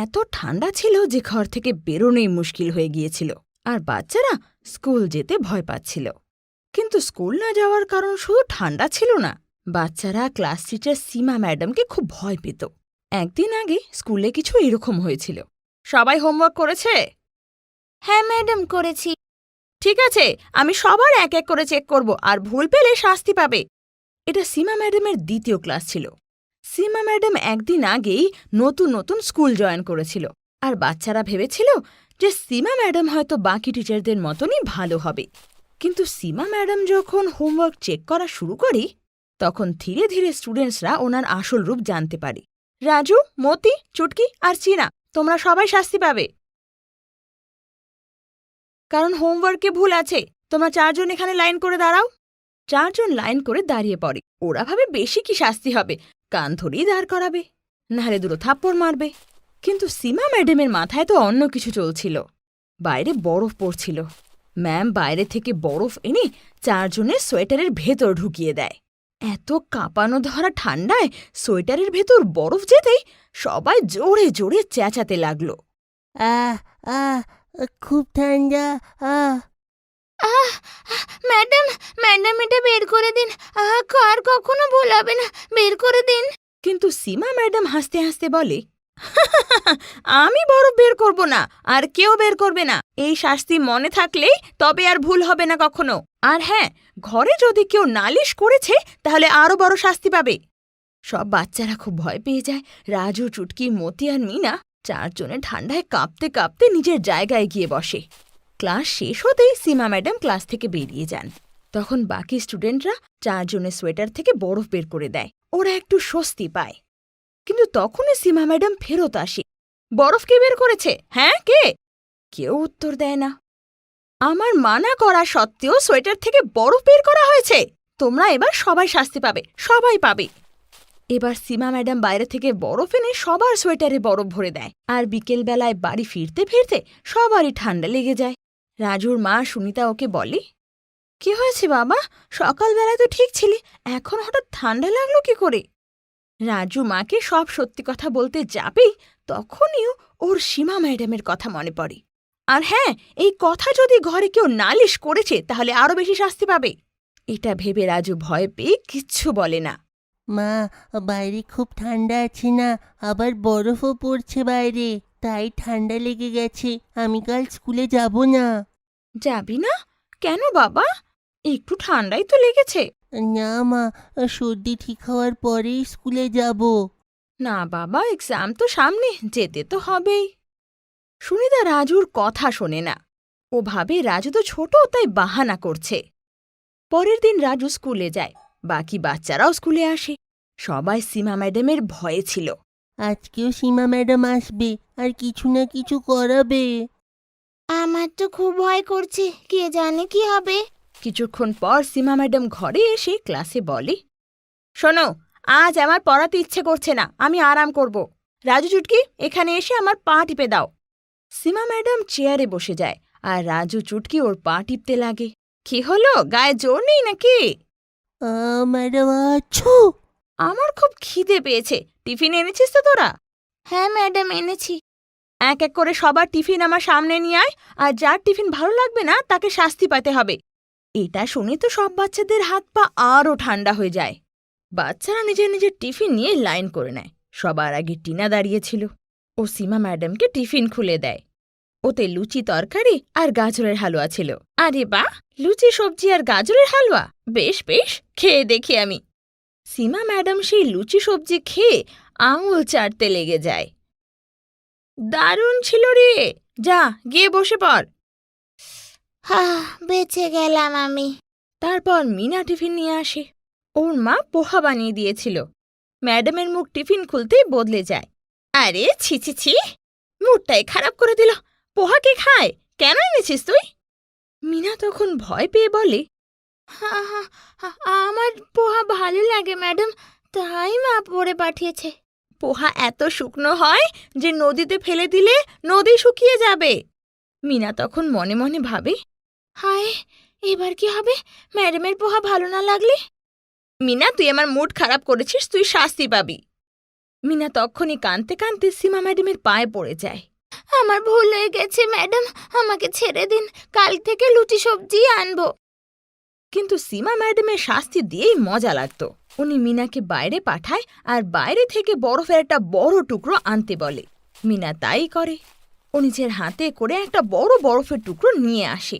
এত ঠান্ডা ছিল যে ঘর থেকে বেরোনোই মুশকিল হয়ে গিয়েছিল, আর বাচ্চারা স্কুল যেতে ভয় পাচ্ছিল। কিন্তু স্কুল না যাওয়ার কারণ শুধু ঠান্ডা ছিল না, বাচ্চারা ক্লাস টিচার সীমা ম্যাডামকে খুব ভয় পেত। একদিন আগে স্কুলে কিছু এরকম হয়েছিল। সবাই হোমওয়ার্ক করেছে? হ্যাঁ ম্যাডাম, করেছি। ঠিক আছে, আমি সবার এক এক করে চেক করব, আর ভুল পেলে শাস্তি পাবে। এটা সীমা ম্যাডামের দ্বিতীয় ক্লাস ছিল। সীমা ম্যাডাম একদিন আগেই নতুন নতুন স্কুল জয়েন করেছিল, আর বাচ্চারা ভেবেছিল যে সীমা ম্যাডাম হয়তো বাকি টিচারদের মতনই ভালো হবে। কিন্তু সীমা ম্যাডাম যখন হোমওয়ার্ক চেক করা শুরু করে, তখন ধীরে ধীরে স্টুডেন্টসরা ওনার আসল রূপ জানতে পারে। রাজু, মতি, চুটকি আর চীনা, তোমরা সবাই শাস্তি পাবে, কারণ হোমওয়ার্কে ভুল আছে। তোমরা 4 জন এখানে লাইন করে দাঁড়াও। 4 জন লাইন করে দাঁড়িয়ে পড়ে। ওরা ভাবে বেশি কি শাস্তি হবে, কান ধরেই দাঁড় করাবে, নাহলে দুটো থাপ্পড় মারবে। কিন্তু সীমা ম্যাডামের মাথায় তো অন্য কিছু চলছিল। বাইরে বরফ পড়ছিল। ম্যাম বাইরে থেকে বরফ এনে 4 জনের সোয়েটারের ভেতর ঢুকিয়ে দেয়। এত কাঁপানো ধরা ঠান্ডায় সোয়েটারের ভেতর বরফ যেতেই সবাই জোরে জোরে চেঁচাতে লাগল। আহ আহ খুব ঠান্ডা। আহ আহ ম্যাডাম, ম্যাডাম এটা বের করে দিন। আর কখনো ভুল হবে না, বের করে দিন। কিন্তু সীমা ম্যাডাম হাসতে হাসতে বলে, আমি বরফ বের করব না, আর কেউ বের করবে না। এই শাস্তি মনে থাকলেই তবে আর ভুল হবে না কখনো। আর হ্যাঁ, ঘরে যদি কেউ নালিশ করেছে তাহলে আরও বড় শাস্তি পাবে। সব বাচ্চারা খুব ভয় পেয়ে যায়। রাজু, চুটকি, মতি আর মিনা 4 জনে ঠান্ডায় কাঁপতে কাঁপতে নিজের জায়গায় গিয়ে বসে। ক্লাস শেষ হতেই সীমা ম্যাডাম ক্লাস থেকে বেরিয়ে যান। তখন বাকি স্টুডেন্টরা 4 জনের সোয়েটার থেকে বরফ বের করে দেয়। ওরা একটু স্বস্তি পায়। কিন্তু তখনই সীমা ম্যাডাম ফেরত আসে। বরফ কে বের করেছে? হ্যাঁ, কে? কেউ উত্তর দেয় না। আমার মানা করা সত্ত্বেও সোয়েটার থেকে বরফ বের করা হয়েছে। তোমরা এবার সবাই শাস্তি পাবে, সবাই পাবে। এবার সীমা ম্যাডাম বাইরে থেকে বরফ এনে সবার সোয়েটারে বরফ ভরে দেয়। আর বিকেলবেলায় বাড়ি ফিরতে ফিরতে সবারই ঠান্ডা লেগে যায়। রাজুর মা সুনিতা ওকে বলে, কি হয়েছে বাবা? সকালবেলায় তো ঠিক ছিলি, এখন হঠাৎ ঠান্ডা লাগলো কি করে? রাজু মাকে সব সত্যি কথা বলতে যাবেই তখনই ওর সীমা ম্যাডামের কথা মনে পড়ে। আর হ্যাঁ, এই কথা যদি ঘরে কেউ নালিশ করেছে তাহলে আরও বেশি শাস্তি পাবে। এটা ভেবে রাজু ভয় পেয়ে কিচ্ছু বলে না। মা, বাইরে খুব ঠান্ডা আছে না, আবার বরফও পড়ছে বাইরে, তাই ঠান্ডা লেগে গেছে। আমি কাল স্কুলে যাব না। যাবি না? কেন বাবা? একটু ঠান্ডাই তো লেগেছে। না মা, সর্দি ঠিক হওয়ার পরেই স্কুলে যাব। না বাবা, এক্সাম তো সামনে, যেতে তো হবেই। সুনিতা রাজুর কথা শোনে না। ও ভাবে রাজু তো ছোট, তাই বাহানা করছে। পরের দিন রাজু স্কুলে যায়। বাকি বাচ্চারাও স্কুলে আসে। সবাই সীমা ম্যাডামের ভয়ে ছিল। আজকেও সীমা ম্যাডাম আসবে আর কিছু না কিছু করাবে। আমার তো খুব ভয় করছে, কে জানে কি হবে। কিছুক্ষণ পর সীমা ম্যাডাম ঘরে এসে ক্লাসে বলে, শোনো, আজ আমার পড়াতে ইচ্ছে করছে না, আমি আরাম করব। রাজু, চুটকি, এখানে এসে আমার পা টিপে দাও। সীমা ম্যাডাম চেয়ারে বসে যায়, আর রাজু, চুটকি ওর পা টিপতে লাগে। কি হলো, গায়ে জোর নেই নাকি? ম্যাডাম আছো? আমার খুব খিদে পেয়েছে। টিফিন এনেছিস তো তোরা? হ্যাঁ ম্যাডাম, এনেছি। এক এক করে সবার টিফিন আমার সামনে নিয়ে আয়, আর যার টিফিন ভালো লাগবে না তাকে শাস্তি পেতে হবে। এটা শুনে তো সব বাচ্চাদের হাত পা আরও ঠান্ডা হয়ে যায়। বাচ্চারা নিজের নিজের টিফিন নিয়ে লাইন করে নেয়। সবার আগে টিনা দাঁড়িয়েছিল। ও সীমা ম্যাডামকে টিফিন খুলে দেয়। ওতে লুচি, তরকারি আর গাজরের হালুয়া ছিল। আরে বাহ, লুচি, সবজি আর গাজরের হালুয়া, বেশ বেশ, খেয়ে দেখি আমি। সীমা ম্যাডাম সেই লুচি সবজি খেয়ে আঙুল চাটতে লেগে যায়। দারুণ ছিল রে, যা গিয়ে বসে পড়। বেঁচে গেলাম আমি। তারপর মিনা টিফিন নিয়ে আসে। ওর মা পোহা বানিয়ে দিয়েছিল। ম্যাডামের মুখ টিফিন খুলতেই বদলে যায়। আরে ছি ছি ছি, মুডটাই খারাপ করে দিল। পোহা কে খায়? কেন এনেছিস তুই? মিনা তখন ভয় পেয়ে বলে, আমার পোহা ভালো লাগে ম্যাডাম, তাই মা পড়ে পাঠিয়েছে। পোহা এত শুকনো হয় যে নদীতে ফেলে দিলে নদী শুকিয়ে যাবে। মিনা তখন মনে মনে ভাবে, হায়, এবার কি হবে ম্যাডামের পোহা ভালো না লাগলে? মিনা, তুই আমার মুড খারাপ করেছিস, তুই শাস্তি পাবি। মিনা তখনই কাঁদতে কাঁদতে সীমা ম্যাডামের পায়ে পড়ে যায়। আমার ভুল হয়ে গেছে ম্যাডাম, আমাকে ছেড়ে দিন, কাল থেকে লুচি সবজি আনবো। কিন্তু সীমা ম্যাডামের শাস্তি দিয়েই মজা লাগত। উনি মিনাকে বাইরে পাঠায় আর বাইরে থেকে বরফের একটা বড় টুকরো আনতে বলে। মিনা তাই করে। ও নিজের হাতে করে একটা বড় বরফের টুকরো নিয়ে আসে।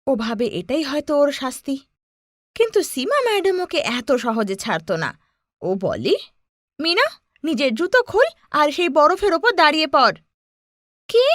ও ভাবে এটাই হয়তো ওর শাস্তি। কিন্তু সীমা ম্যাডাম ওকে এত সহজে ছাড়ত না। ও বলে, মিনা, নিজের জুতো খোল আর সেই বরফের ওপর দাঁড়িয়ে পড়। কি?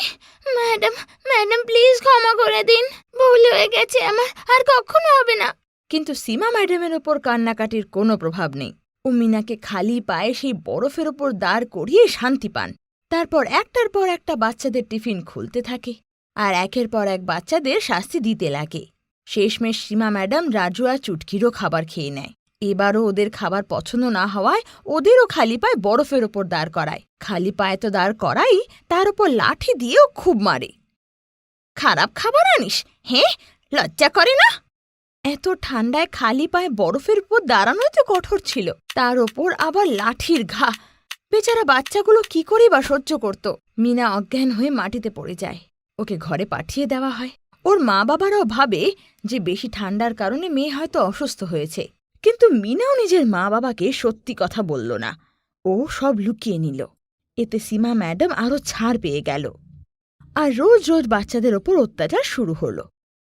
ম্যাডাম, ম্যাডাম প্লিজ ক্ষমা করে দিন, ভুল হয়ে গেছে আমার, আর কখনো হবে না। কিন্তু সীমা ম্যাডামের ওপর কান্নাকাটির কোনো প্রভাব নেই। ও মিনাকে খালি পায়ে সেই বরফের ওপর দাঁড় করিয়ে শান্তি পান। তারপর একটার পর একটা বাচ্চাদের টিফিন খুলতে থাকে আর একের পর এক বাচ্চাদের শাস্তি দিতে লাগে। শেষমেশ সীমা ম্যাডাম রাজু আর চুটকিরও খাবার খেয়ে নেয়। এবারও ওদের খাবার পছন্দ না হওয়ায় ওদেরও খালি পায়ে বরফের ওপর দাঁড় করায়। খালি পায়ে তো দাঁড় করাই, তার ওপর লাঠি দিয়েও খুব মারে। খারাপ খাবার আনিস, হ্যাঁ, লজ্জা করে না? এত ঠান্ডায় খালি পায়ে বরফের উপর দাঁড়ানোই তো কঠোর ছিল, তার ওপর আবার লাঠির ঘা। বেচারা বাচ্চাগুলো কি করেই বা সহ্য করত। মিনা অজ্ঞান হয়ে মাটিতে পড়ে যায়। ওকে ঘরে পাঠিয়ে দেওয়া হয়। ওর মা বাবারাও ভাবে যে বেশি ঠান্ডার কারণে মেয়ে হয়তো অসুস্থ হয়েছে। কিন্তু মিনাও নিজের মা বাবাকে সত্যি কথা বলল না। ও সব লুকিয়ে নিল। এতে সীমা ম্যাডাম আরও ছাড় পেয়ে গেল। আর রোজ রোজ বাচ্চাদের ওপর অত্যাচার শুরু হলো।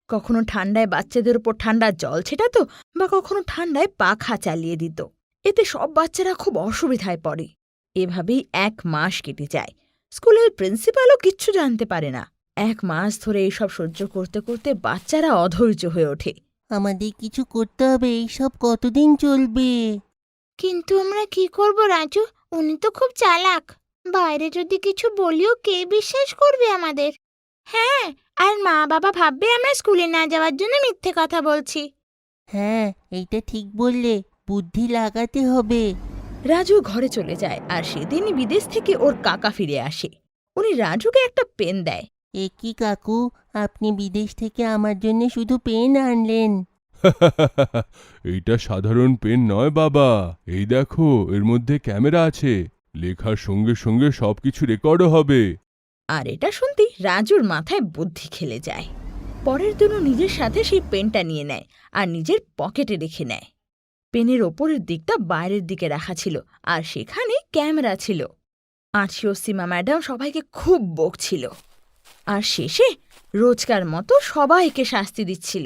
কখনো ঠান্ডায় বাচ্চাদের ওপর ঠান্ডার জল ছেটাত বা কখনো ঠান্ডায় পাখা চালিয়ে দিত। এতে সব বাচ্চারা খুব অসুবিধায় পড়ে। এভাবেই 1 মাস কেটে যায়। স্কুলের প্রিন্সিপালও কিচ্ছু জানতে পারে না। 1 মাস ধরে এইসব সহ্য করতে করতে বাচ্চারা অধৈর্য হয়ে ওঠে। আমাদের কিছু করতে হবে, এইসব কতদিন চলবে? কিন্তু আমরা কি করব রাজু? উনি তো খুব চালাক। বাইরে যদি কিছু বলিও কে বিশ্বাস করবে আমাদের? হ্যাঁ, আর মা বাবা ভাববে আমরা স্কুলে না যাওয়ার জন্য মিথ্যে কথা বলছি। হ্যাঁ, এইটা ঠিক বললে, বুদ্ধি লাগাতে হবে। রাজু ঘরে চলে যায় আর সেদিনই বিদেশ থেকে ওর কাকা ফিরে আসে। উনি রাজুকে একটা পেন দেয়। এ কি কাকু, আপনি বিদেশ থেকে আমার জন্য শুধু পেন আনলেন? এইটা সাধারণ পেন নয় বাবা, এই দেখো, এর মধ্যে ক্যামেরা আছে, লেখার সঙ্গে সঙ্গে সবকিছু রেকর্ডও হবে। আর এটা শুনতেই রাজুর মাথায় বুদ্ধি খেলে যায়। পরের দিনও নিজের সাথে সেই পেনটা নিয়ে নেয় আর নিজের পকেটে রেখে নেয়। পেনের ওপরের দিকটা বাইরের দিকে রাখা ছিল আর সেখানে ক্যামেরা ছিল। আরশি ও সীমা ম্যাডাম সবাইকে খুব বকছিল আর শেষে রোজকার মতো সবাইকে শাস্তি দিচ্ছিল।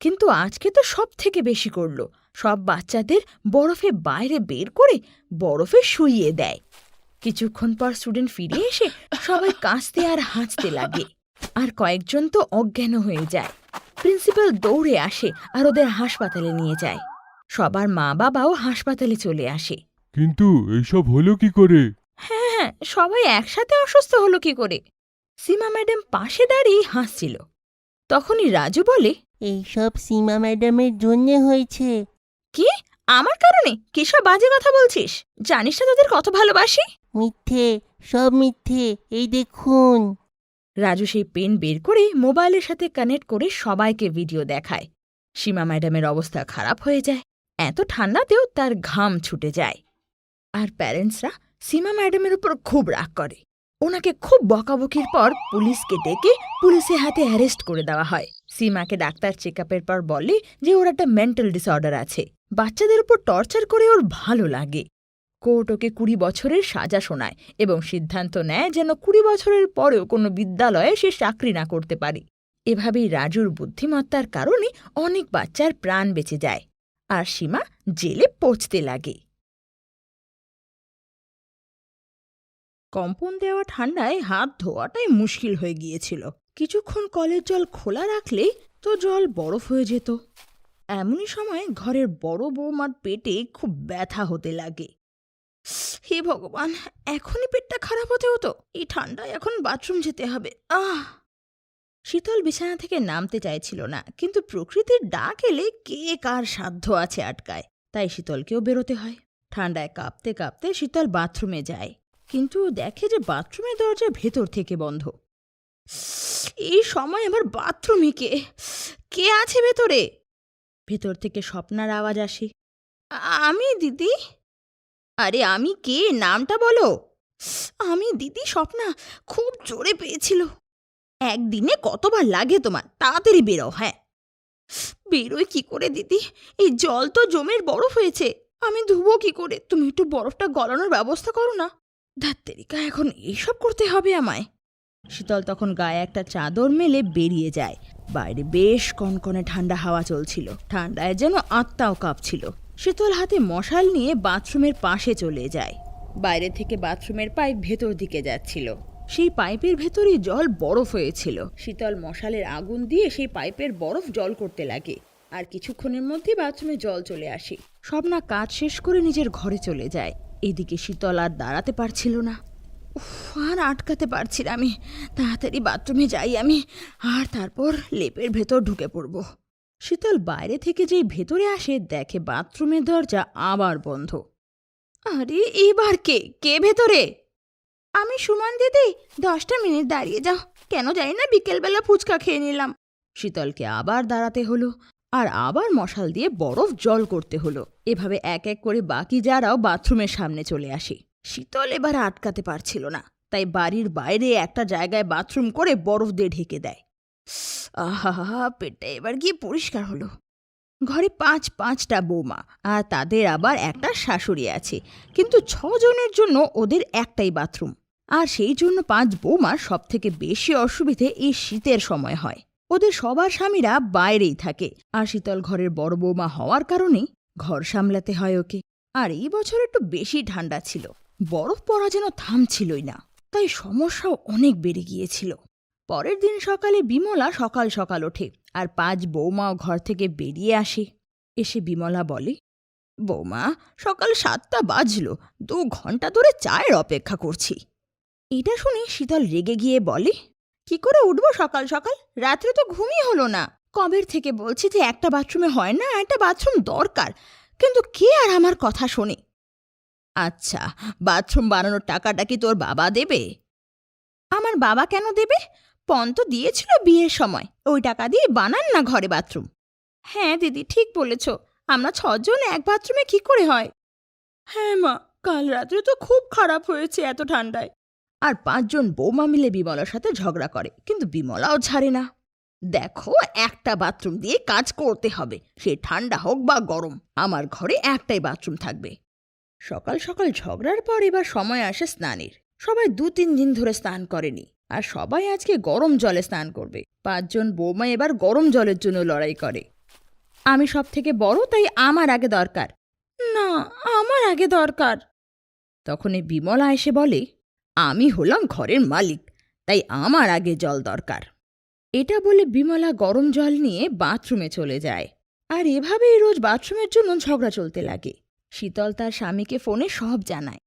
কিন্তু আজকে তো সব থেকে বেশি করল। সব বাচ্চাদের বরফে বাইরে বের করে বরফে শুইয়ে দেয়। কিছুক্ষণ পর স্টুডেন্ট ফিরে এসে সবাই কাঁচতে আর হাঁচতে লাগে। আর কয়েকজন তো অজ্ঞান হয়ে যায়। প্রিন্সিপাল দৌড়ে আসে আর ওদের হাসপাতালে নিয়ে যায়। সবার মা বাবাও হাসপাতালে চলে আসে। কিন্তু এইসব হলো কি করে? হ্যাঁ, সবাই একসাথে অসুস্থ হলো কি করে? সীমা ম্যাডাম পাশে দাঁড়িয়ে হাসছিল। তখনই রাজু বলে, এইসব সীমা ম্যাডামের জন্যে হয়েছে। কি? আমার কারণে? কিসব বাজে কথা বলছিস? জানিস না তোদের কত ভালোবাসি? মিথ্যে, সব মিথ্যে, এই দেখুন। রাজু সেই পেন বের করে মোবাইলের সাথে কানেক্ট করে সবাইকে ভিডিও দেখায়। সীমা ম্যাডামের অবস্থা খারাপ হয়ে যায়। এত ঠান্ডাতেও তার ঘাম ছুটে যায়। আর প্যারেন্টসরা সীমা ম্যাডামের উপর খুব রাগ করে। ওনাকে খুব বকাবকির পর পুলিশকে ডেকে পুলিশের হাতে অ্যারেস্ট করে দেওয়া হয়। সীমাকে ডাক্তার চেকআপের পর বলে যে ওর একটা মেন্টাল ডিসঅর্ডার আছে। বাচ্চাদের উপর টর্চার করে ওর ভালো লাগে। কোর্ট ওকে 20 বছরের সাজা শোনায় এবং সিদ্ধান্ত নেয় যেন 20 বছরের পরেও কোনো বিদ্যালয়ে সে চাকরি না করতে পারে। এভাবেই রাজুর বুদ্ধিমত্তার কারণে অনেক বাচ্চার প্রাণ বেঁচে যায় আর সীমা জেলে পচতে লাগে। কম্পন দেওয়া ঠান্ডায় হাত ধোয়াটাই মুশকিল হয়ে গিয়েছিল। কিছুক্ষণ কলের জল খোলা রাখলেই তো জল বরফ হয়ে যেত। এমনই সময় ঘরের বড় বৌমার পেটে খুব ব্যথা হতে লাগে। হে ভগবান, এখনই পেটটা খারাপ হতে হতো। এই ঠান্ডায় এখন বাথরুম যেতে হবে। শীতল বিছানা থেকে নামতে চাইছিল না, কিন্তু প্রকৃতির ডাক এলে কে কার সাধ্য আছে আটকায়। তাই শীতলকেও বেরোতে হয়। ঠান্ডায় কাঁপতে কাঁপতে শীতল বাথরুমে যায়, কিন্তু দেখে যে বাথরুমের দরজা ভেতর থেকে বন্ধ। এই সময় আবার বাথরুমে কে আছে ভেতরে? ভেতর থেকে স্বপ্নার আওয়াজ আসে, আমি দিদি। আরে আমি কে, নামটা বলো। আমি দিদি স্বপ্না, খুব জোরে পেয়েছিল। একদিনে কতবার লাগে তোমার, তাড়াতাড়ি বেরো। হ্যাঁ, বেরোয় কি করে দিদি, এই জল তো জমের বরফ হয়েছে, আমি ধুবো কি করে? তুমি একটু বরফটা গলানোর ব্যবস্থা করো না। ধাত্তেরিকা, এখন এইসব করতে হবে আমায়। শীতল তখন গায়ে একটা চাদর মেলে বেরিয়ে যায়। বাইরে বেশ কনকনে ঠান্ডা হাওয়া চলছিল, ঠান্ডায় যেন আত্মাও কাঁপছিল। শীতল হাতে মশাল নিয়ে বাথরুমের পাশে চলে যায়। বাইরে থেকে বাথরুমের পাইপ ভেতর দিকে যাচ্ছিল, সেই পাইপের ভেতরেই জল বরফ হয়েছিল। শীতল মশালের আগুন দিয়ে সেই পাইপের বরফ জল করতে লাগে, আর কিছুক্ষণের মধ্যে বাথরুমে জল চলে আসে। স্বপ্না কাজ শেষ করে নিজের ঘরে চলে যায়। এদিকে শীতল আর দাঁড়াতে পারছিল না। উফ, আর আটকাতে পারছি না আমি, তাড়াতাড়ি বাথরুমে যাই আমি, আর তারপর লেপের ভেতর ঢুকে পড়ব। শীতল বাইরে থেকে যেই ভেতরে আসে, দেখে বাথরুমের দরজা আবার বন্ধ। আরে এবার কে ভেতরে? আমি সুমন দিদি, 10টা মিনিট দাঁড়িয়ে যাও, কেন জানি না বিকেলবেলা ফুচকা খেয়ে নিলাম। শীতলকে আবার দাঁড়াতে হলো, আর আবার মশাল দিয়ে বরফ জল করতে হলো। এভাবে এক এক করে বাকি যারাও বাথরুমের সামনে চলে আসে। শীতল এবার আটকাতে পারছিল না, তাই বাড়ির বাইরে একটা জায়গায় বাথরুম করে বরফ দিয়ে ঢেকে দেয়। আহা, পেটটা এবার গিয়ে পরিষ্কার হলো। ঘরে 5টা বৌমা, আর তাদের আবার একটা শাশুড়ি আছে, কিন্তু 6 জনের জন্য ওদের একটাই বাথরুম। আর সেই জন্য 5 বৌমার সব থেকে বেশি অসুবিধে এই শীতের সময় হয়। ওদের সবার স্বামীরা বাইরেই থাকে, আর শীতল ঘরের বড় বৌমা হওয়ার কারণেই ঘর সামলাতে হয় ওকে। আর এই বছর একটু বেশি ঠান্ডা ছিল, বরফ পড়া যেন থামছিলই না, তাই সমস্যাও অনেক বেড়ে গিয়েছিল। পরের দিন সকালে বিমলা সকাল সকাল ওঠে, আর 5 বৌমাও ঘর থেকে বেরিয়ে আসে। এসে বিমলা বলে, বৌমা, সকাল 7টা বাজলো, 2 ঘন্টা ধরে চায়ের অপেক্ষা করছি। এটা শুনে শীতল রেগে গিয়ে বলে, কি করে উঠবো সকাল সকাল? রাত্রে তো ঘুমই হলো না। কবের থেকে বলছি যে একটা বাথরুমে হয় না, একটা বাথরুম দরকার, কিন্তু কে আর আমার কথা শোনে? আচ্ছা, বাথরুম বানানোর টাকাটা কি তোর বাবা দেবে? আমার বাবা কেন দেবে? পণ তো দিয়েছিল বিয়ের সময়, ওই টাকা দিয়ে বানান না ঘরে বাথরুম। হ্যাঁ দিদি, ঠিক বলেছ, আমরা 6 জন এক বাথরুমে কি করে হয়? হ্যাঁ মা, কাল রাত্রে তো খুব খারাপ হয়েছে এত ঠান্ডায়। আর 5 জন বৌমা মিলে বিমলার সাথে ঝগড়া করে, কিন্তু বিমলাও ছাড়ে না। দেখো, একটা বাথরুম দিয়ে কাজ করতে হবে, সে ঠান্ডা হোক বা গরম, আমার ঘরে একটাই বাথরুম থাকবে। সকাল সকাল ঝগড়ার পর এবার সময় আসে স্নানের। সবাই 2-3 দিন ধরে স্নান করেনি, আর সবাই আজকে গরম জলে স্নান করবে। 5 জন বৌমা এবার গরম জলের জন্য লড়াই করে। আমি সব থেকে বড়, তাই আমার আগে দরকার। না, আমার আগে দরকার। তখন এই বিমলা এসে বলে, আমি হলাম ঘরের মালিক, তাই আমার আগে জল দরকার। এটা বলে বিমলা গরম জল নিয়ে বাথরুমে চলে যায়। আর এভাবেই রোজ বাথরুমের জন্য ঝগড়া চলতে লাগে। শীতল তার স্বামীকে ফোনে সব জানায়।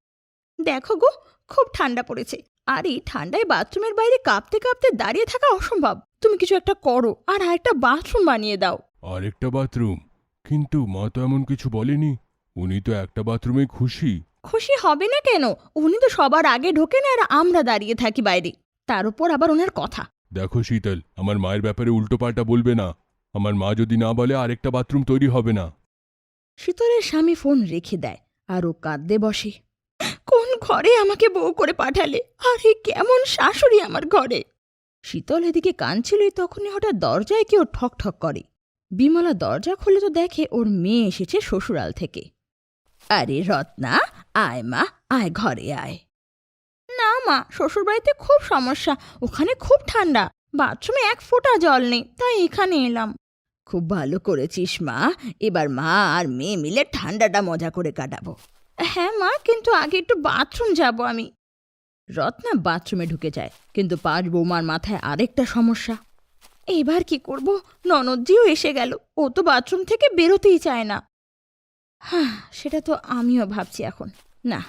দেখো গো, খুব ঠান্ডা পড়েছে, আর এই ঠান্ডায় বাথরুমের বাইরে কাঁপতে কাঁপতে দাঁড়িয়ে থাকা অসম্ভব। তুমি কিছু একটা করো, আর আরেকটা বাথরুম বানিয়ে দাও। আরেকটা বাথরুম? কিন্তু মা তো এমন কিছু বলেনি, উনি তো একটা বাথরুমে খুশি। খুশি হবে না কেন? উনি তো সবার আগে ঢোকেন, আর আমরা দাঁড়িয়ে থাকি বাইরে, তার উপর আবার ওনার কথা। দেখো শীতল, আমার মায়ের ব্যাপারে উল্টোপাল্টা বলবে না। আমার মা যদি না বলে আরেকটা বাথরুম তৈরি হবে না। শীতলের স্বামী ফোন রেখে দেয়, আর ও কাঁদতে বসে। কোন ঘরে আমাকে বউ করে পাঠালে, আর এই কেমন শাশুড়ি আমার ঘরে? শীতল এদিকে কাঁদছিলই, তখনই হঠাৎ দরজায় কেউ ঠক ঠক করে। বিমলা দরজা খুলে তো দেখে ওর মেয়ে এসেছে শ্বশুরাল থেকে। আরে রত্না, আয় মা, আয় ঘরে আয়। না মা, শ্বশুরবাড়িতে খুব সমস্যা, ওখানে খুব ঠান্ডা, বাথরুমে 1 ফোঁটা জল নেই, তাই এখানে এলাম। খুব ভালো করেছিস মা, এবার মা আর মেয়ে মিলে ঠান্ডাটা মজা করে কাটাবো। হ্যাঁ মা, কিন্তু আগে একটু বাথরুম যাব আমি। রত্না বাথরুমে ঢুকে যায়, কিন্তু 5 বৌমার মাথায় আরেকটা সমস্যা। এবার কি করব? ননদজিও এসে গেল, ও তো বাথরুম থেকে বেরোতেই চায় না। হ্যাঁ, সেটা তো আমিও ভাবছি এখন। না,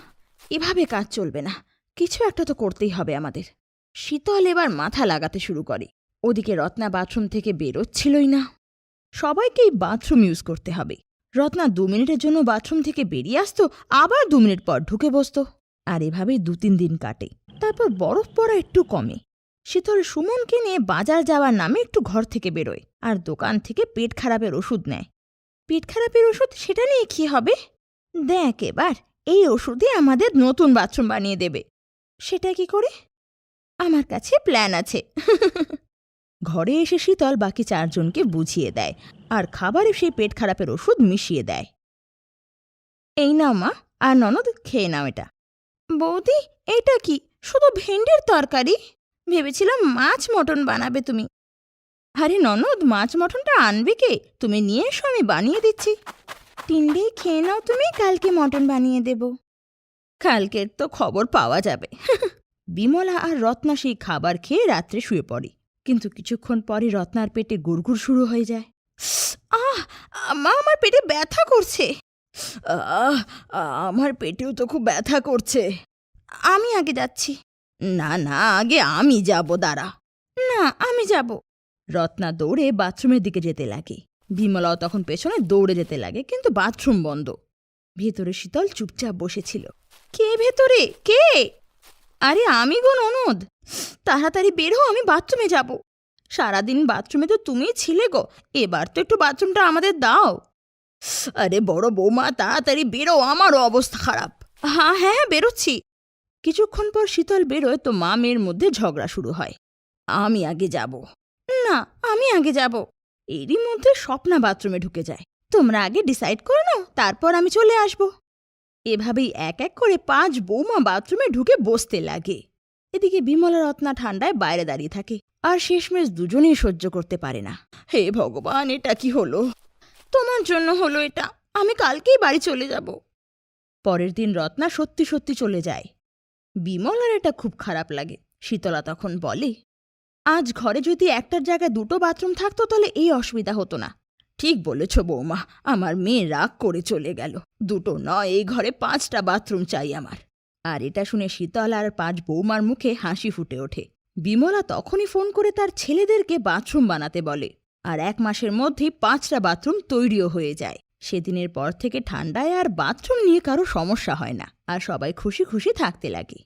এভাবে কাজ চলবে না, কিছু একটা তো করতেই হবে আমাদের। শীতল এবার মাথা লাগাতে শুরু করে। ওদিকে রত্না বাথরুম থেকে বেরোচ্ছিলই না। সবাইকেই বাথরুম ইউজ করতে হবে। রত্না 2 মিনিটের জন্য বাথরুম থেকে বেরিয়ে আসতো, আবার 2 মিনিট পর ঢুকে বসত। আর এভাবেই 2-3 দিন কাটে। তারপর বরফ পড়া একটু কমে। শীতল সুমনকে নিয়ে বাজার যাওয়ার নামে একটু ঘর থেকে বেরোয়, আর দোকান থেকে পেট খারাপের ওষুধ নেয়। পেট খারাপের ওষুধ, সেটা নিয়ে কি হবে? দেখ এবার, এই ওষুধে আমাদের নতুন বাথরুম বানিয়ে দেবে। সেটা কি করে? আমার কাছে প্ল্যান আছে। ঘরে এসে শীতল বাকি 4 জনকে বুঝিয়ে দেয় আর খাবারে সেই পেট খারাপের ওষুধ মিশিয়ে দেয়। এই নাও মা, আর ননদ খেয়ে নাও এটা। বৌদি, এটা কি? শুধু ভেন্ডির তরকারি? ভেবেছিলাম মাছ মটন বানাবে তুমি। আরে ননদ, মাছ মটনটা আনবে কে? তুমি নিয়ে এসো, আমি বানিয়ে দিচ্ছি। 3 ডে খেয়ে নাও তুমি, কালকে মটন বানিয়ে দেব। কালকের তো খবর পাওয়া যাবে। বিমলা আর রত্না সেই খাবার খেয়ে রাত্রে শুয়ে পড়ে, কিন্তু কিছুক্ষণ পরে রত্নার পেটে গুড়গুড় শুরু হয়ে যায়। আহ, মা, আমার পেটে ব্যথা করছে। আমার পেটেও তো খুব ব্যথা করছে। আমি আগে যাচ্ছি। না না, আগে আমি যাব, দাঁড়া। না, আমি যাব। রত্না দৌড়ে বাথরুমের দিকে যেতে লাগে। বিমলাও তখন পেছনে দৌড়ে যেতে লাগে, কিন্তু বাথরুম বন্ধ। ভেতরে শীতল চুপচাপ বসেছিল। কে ভেতরে? কে? আরে আমি গো, ননদ। তাড়াতাড়ি বের হও, আমি বাথরুমে যাব। সারাদিন বাথরুমে তো তুমিই ছিলে গো, এবার তো একটু বাথরুমটা আমাদের দাও। আরে বড় বৌমা, তাড়াতাড়ি বেরো, আমারও অবস্থা খারাপ। হ্যাঁ হ্যাঁ, বেরোচ্ছি। কিছুক্ষণ পর শীতল বেরোয় তো মা মেয়ের মধ্যে ঝগড়া শুরু হয়। আমি আগে যাব। না, আমি আগে যাব। এরই মধ্যে স্বপ্না বাথরুমে ঢুকে যায়। তোমরা আগে ডিসাইড করে নাও, তারপর আমি চলে আসব। এভাবেই এক এক করে 5 বৌমা বাথরুমে ঢুকে বসতে লাগে। এদিকে বিমলা রত্না ঠান্ডায় বাইরে দাঁড়িয়ে থাকে, আর শেষমেশ দুজনেই সহ্য করতে পারে না। হে ভগবান, এটা কি হলো? তোমার জন্য হলো এটা। আমি কালকেই বাড়ি চলে যাব। পরের দিন রত্না সত্যি সত্যি চলে যায়। বিমলার এটা খুব খারাপ লাগে। শীতলা তখন বলে, আজ ঘরে যদি একটার জায়গায় 2টো বাথরুম থাকতো তাহলে এই অসুবিধা হতো না। ঠিক বলেছ বৌমা, আমার মেয়ে রাগ করে চলে গেল। 2টো নয়, এই ঘরে 5টা বাথরুম চাই আমার। আর এটা শুনে শীতল আর 5 বৌমার মুখে হাসি ফুটে ওঠে। বিমলা তখনই ফোন করে তার ছেলেদেরকে বাথরুম বানাতে বলে, আর 1 মাসের মধ্যেই 5টা বাথরুম তৈরিও হয়ে যায়। সেদিনের পর থেকে ঠান্ডায় আর বাথরুম নিয়ে কারো সমস্যা হয় না, আর সবাই খুশি খুশি থাকতে লাগে।